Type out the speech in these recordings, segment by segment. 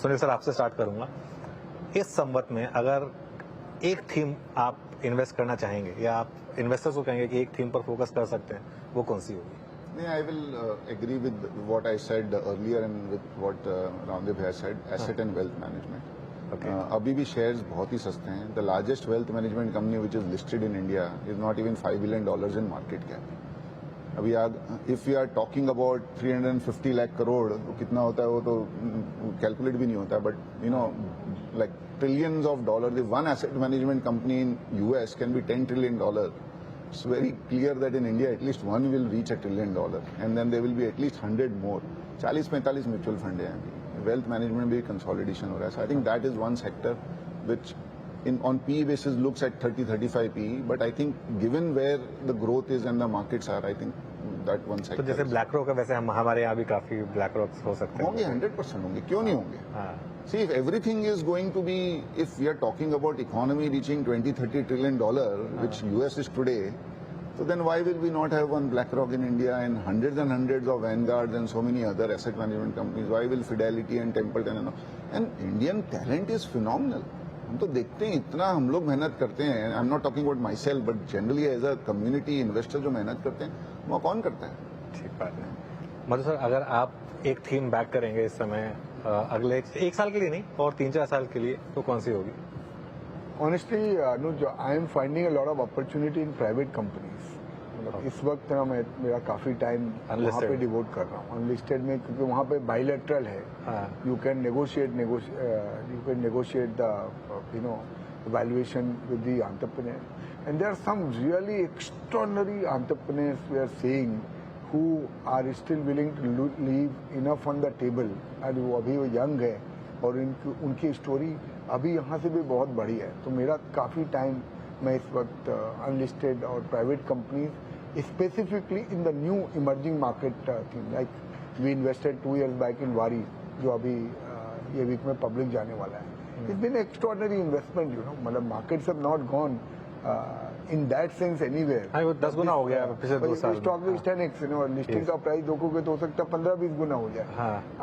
Sunil sir, आपसे start करूंगा। इस संवत में अगर एक थीम आप इन्वेस्ट करना चाहेंगे या आप इन्वेस्टर्स को कहेंगे कि एक थीम पर फोकस कर सकते हैं, वो कौन सी होगी? नहीं, I will agree with what I said earlier and with what Ramdev भैया said, asset and wealth management. अभी भी शेयर्स बहुत ही सस्ते हैं। The largest wealth management company which is listed in India is not even $5 billion in market cap. अभी if you are talking about 350 lakh crore, तो कितना होता है वो तो कैलकुलेट भी नहीं होता, but you know like trillions of dollars. If one asset management company in US can be $10 trillion, it's very clear that in India at least one will reach $1 trillion, and then there will be at least 100 more. 40-45 mutual fund है अभी, wealth management भी consolidation हो रहा है. So I think that is one sector which on PE basis looks at 30-35 PE, but I think given where the growth is and the markets are, I think that one sector. तो जैसे black rock है, वैसे हमारे यहाँ भी काफी black rocks हो सकते हैं। होंगे, 100% होंगे, क्यों नहीं होंगे? See, if everything is going to be, if we are talking about economy reaching $20-30 trillion, which US is today, so then why will we not have one BlackRock in India and hundreds of Vanguards and so many other asset management companies? Why will Fidelity and Templeton and Indian talent is phenomenal. हम तो देखते हैं इतना हम लोग मेहनत करते हैं. I am not talking about myself, but generally as a community investor जो मेहनत करते हैं वो कौन करता है? ठीक बात है। मधु सर, अगर आप एक थीम बैक करेंगे इस समय अगले एक साल के लिए नहीं और 3-4 साल के लिए, तो कौन सी होगी? Honestly Anuj, I am finding a lot of opportunity in private companies. मतलब इस वक्त ना मेरा काफी टाइम वहाँ पे डिवोट कर रहा हूँ अनलिस्टेड में, क्योंकि वहाँ पे बायलैटरल है. You can negotiate the valuation with the entrepreneur, and there are some really extraordinary entrepreneurs we are seeing who are still willing to leave enough on the table, and वो अभी वो young है और उनकी story अभी यहाँ से भी बहुत बड़ी है. तो मेरा काफ़ी टाइम मैं इस वक्त अनलिस्टेड और private companies specifically in the new emerging market thing, like we invested 2 years back in Waaree, जो अभी ये वीक में पब्लिक जाने वाला है. It's been extraordinary investment, you know. मतलब markets have not gone in that sense anywhere. हाँ, वो 10 गुना हो गया पिछले 2 साल. स्टॉक इज 10x, लिस्टिंग का प्राइस देखोगे तो हो सकता है 15-20 गुना हो जाए.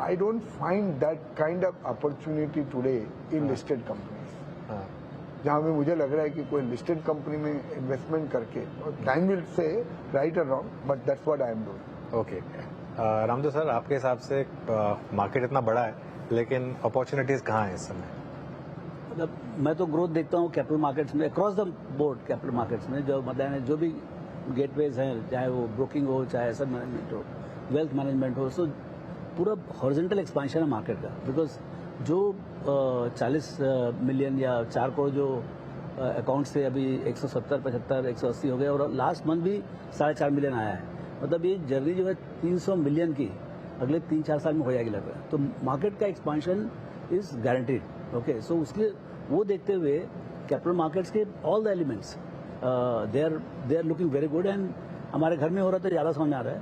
I don't find that kind of opportunity today in listed companies, जहाँ में मुझे लग रहा है कि कोई लिस्टेड कंपनी में इन्वेस्टमेंट करके, टाइम विल से राइट और wrong, but that's what I am doing. Okay Ramdev sir, आपके हिसाब से मार्केट इतना बड़ा है, लेकिन अपॉर्चुनिटीज कहाँ है इस समय? मतलब मैं तो ग्रोथ देखता हूँ कैपिटल मार्केट्स में, across the board capital markets में. जो मतलब जो भी गेटवेज हैं, चाहे वो ब्रोकिंग हो, चाहे एसेट मैनेजमेंट हो, वेल्थ मैनेजमेंट हो, सो पूरा हॉरिजॉन्टल एक्सपेंशन है मार्केट का. बिकॉज जो 40 मिलियन या 4 करोड़ जो अकाउंट्स थे, अभी 170, 75, 180 हो गए, और लास्ट मंथ भी 4.5 मिलियन आया है. मतलब ये जर्नी जो है 300 मिलियन की अगले 3-4 साल में हो जाएगी लग रहा है. तो मार्केट का expansion is guaranteed. Okay, so उसके वो देखते हुए कैपिटल मार्केट्स के all the elements they are looking very good, and हमारे घर में हो रहा तो ज़्यादा समझ आ रहा है.